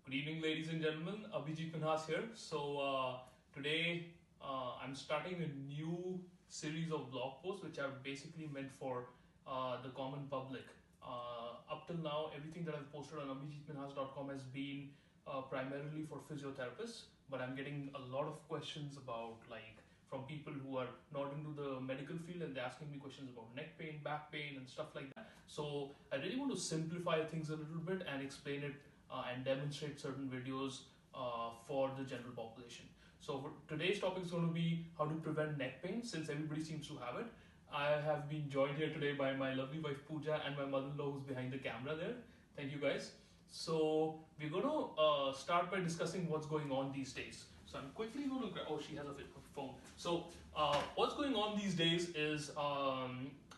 Good evening, ladies and gentlemen. Abhijit Minhas here. Today I'm starting a new series of blog posts which are basically meant for the common public. Up till now, everything that I've posted on abhijitminhas.com has been primarily for physiotherapists, but I'm getting a lot of questions about from people who are not into the medical field, and they're asking me questions about neck pain, back pain, and stuff like that. So I really want to simplify things a little bit and explain it and demonstrate certain videos for the general population. So today's topic is going to be how to prevent neck pain, since everybody seems to have it. I have been joined here today by my lovely wife Pooja and my mother-in-law who's behind the camera there. Thank you guys. So we're going to start by discussing what's going on these days. So I'm quickly going to grab, oh, she has a phone. So what's going on these days is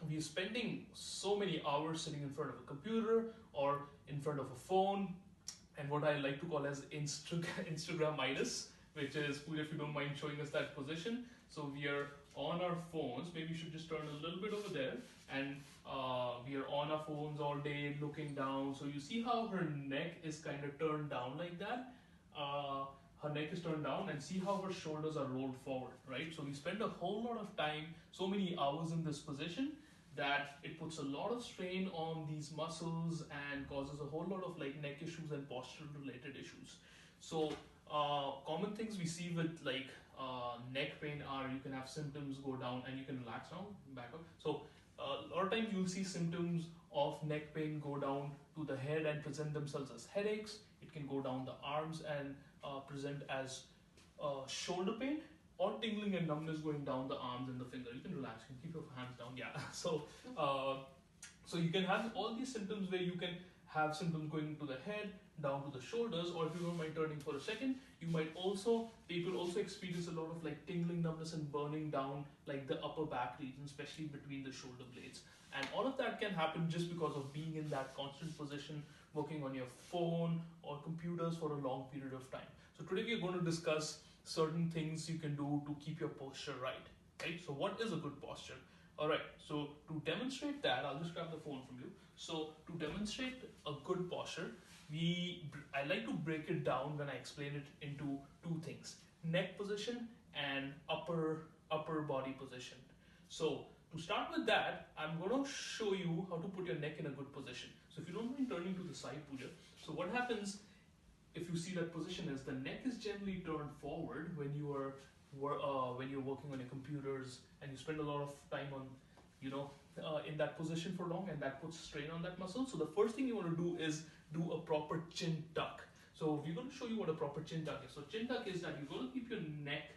we're spending so many hours sitting in front of a computer or in front of a phone, and what I like to call as Instagramitis, which is, Pooja, if you don't mind showing us that position. So we are on our phones, maybe you should just turn a little bit over there, and we are on our phones all day looking down. So you see how her neck is kind of turned down like that? Her neck is turned down, and see how her shoulders are rolled forward, right? So we spend a whole lot of time, so many hours in this position, that it puts a lot of strain on these muscles and causes a whole lot of neck issues and postural related issues. So common things we see with neck pain are you can have symptoms go down and you can relax down, back up. So a lot of times you'll see symptoms of neck pain go down to the head and present themselves as headaches. It can go down the arms and present as shoulder pain, or tingling and numbness going down the arms and the finger. You can relax, you can keep your hands down, yeah. So you can have all these symptoms where you can have symptoms going to the head, down to the shoulders, or if you don't mind turning for a second, people also experience a lot of tingling, numbness and burning down the upper back region, especially between the shoulder blades. And all of that can happen just because of being in that constant position, working on your phone or computers for a long period of time. So today we are going to discuss certain things you can do to keep your posture right. So what is a good posture? All right, so to demonstrate that, I'll just grab the phone from you. So to demonstrate a good posture, I like to break it down when I explain it into two things: neck position and upper body position. So to start with that, I'm going to show you how to put your neck in a good position. So if you don't mind turning to the side, Pooja. So what happens if you see that position is the neck is generally turned forward when you are when you're working on your computers and you spend a lot of time on in that position for long, and that puts strain on that muscle. So the first thing you want to do is do a proper chin tuck. So we're going to show you what a proper chin tuck is. So chin tuck is that you're going to keep your neck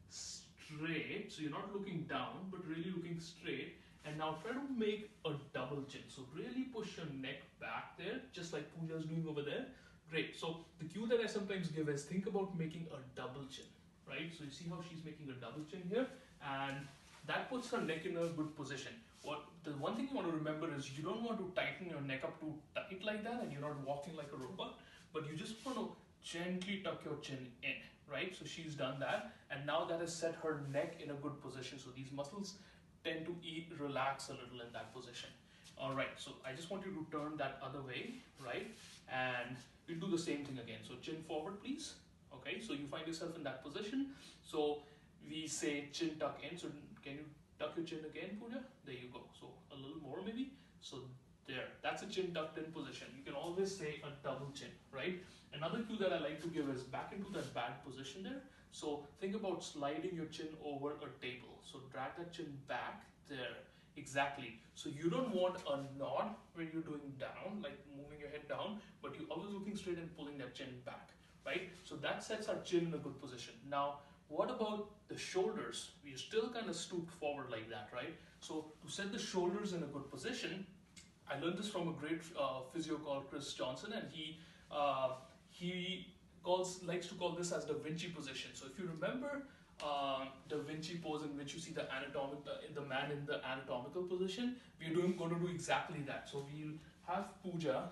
straight, so you're not looking down but really looking straight, and now try to make a double chin. So really push your neck back there, just like Pooja is doing over there. Great. So the cue that I sometimes give is think about making a double chin, right? So you see how she's making a double chin here, and that puts her neck in a good position. The one thing you want to remember is you don't want to tighten your neck up too tight like that, and you're not walking like a robot, but you just want to gently tuck your chin in, right? So she's done that, and now that has set her neck in a good position. So these muscles tend to relax a little in that position. All right, so I just want you to turn that other way, right? And you do the same thing again. So chin forward, please. Okay, so you find yourself in that position. So we say chin tuck in. So can you tuck your chin again, Pooja? There you go. So a little more maybe. So there, that's a chin tucked in position. You can always say a double chin, right? Another cue that I like to give is back into that bad position there. So think about sliding your chin over a table. So drag that chin back there. Exactly. So you don't want a nod when you're doing down, like moving your head down, but you're always looking straight and pulling that chin back, right? So that sets our chin in a good position. Now, what about the shoulders? We are still kind of stooped forward like that, right? So to set the shoulders in a good position, I learned this from a great physio called Chris Johnson, and he likes to call this as Da Vinci position. So if you remember Da Vinci pose, in which you see the man in the anatomical position, we're going to do exactly that. So we'll have Pooja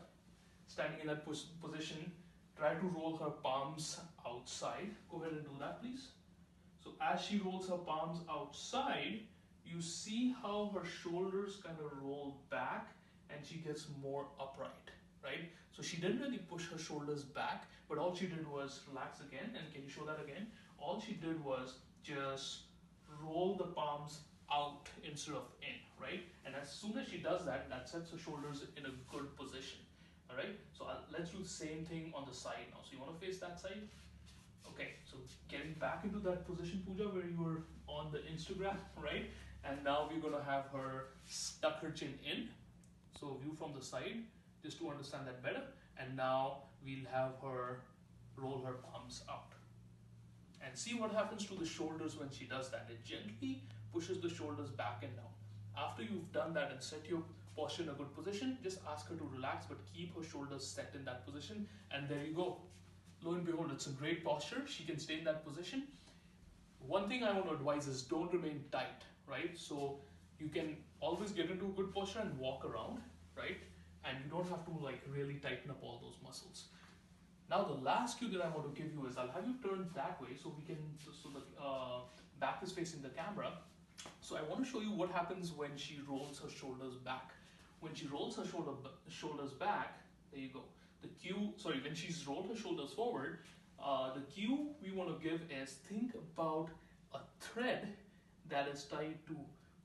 standing in that position. Try to roll her palms outside. Go ahead and do that, please. So as she rolls her palms outside, you see how her shoulders kind of roll back and she gets more upright. right? So she didn't really push her shoulders back, but all she did was relax again. And can you show that again? All she did was just roll the palms out instead of in, right? And as soon as she does that, that sets her shoulders in a good position, all right? So let's do the same thing on the side now. So you want to face that side? Okay, so getting back into that position, Pooja, where you were on the Instagram, right? And now we're gonna have her tuck her chin in. So view from the side, just to understand that better. And now we'll have her roll her palms out. And see what happens to the shoulders when she does that. It gently pushes the shoulders back and down. After you've done that and set your posture in a good position, just ask her to relax, but keep her shoulders set in that position. And there you go. Lo and behold, it's a great posture. She can stay in that position. One thing I want to advise is don't remain tight, right? So you can always get into a good posture and walk around, right? And you don't have to like really tighten up all those muscles. Now the last cue that I want to give you is I'll have you turn that way so we can, so the back is facing the camera. So I want to show you what happens when she rolls her shoulders back. When she rolls her shoulders back, there you go. The cue, sorry, when she's rolled her shoulders forward, the cue we want to give is think about a thread that is tied to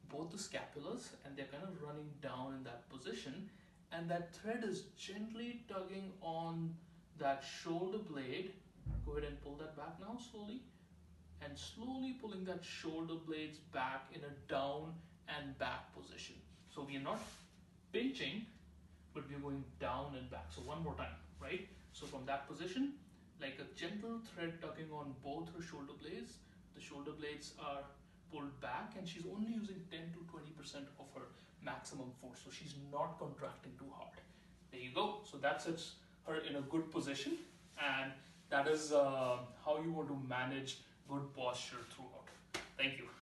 both the scapulas and they're kind of running down in that position. And that thread is gently tugging on that shoulder blade. Go ahead and pull that back now slowly. And slowly pulling that shoulder blades back in a down and back position. So we are not pinching, but we're going down and back. So one more time, right? So from that position, like a gentle thread tugging on both her shoulder blades. The shoulder blades are pulled back and she's only using 10 to 20% of her maximum force. So she's not contracting too hard. There you go. So that sets her in a good position, and that is how you want to manage good posture throughout. Thank you.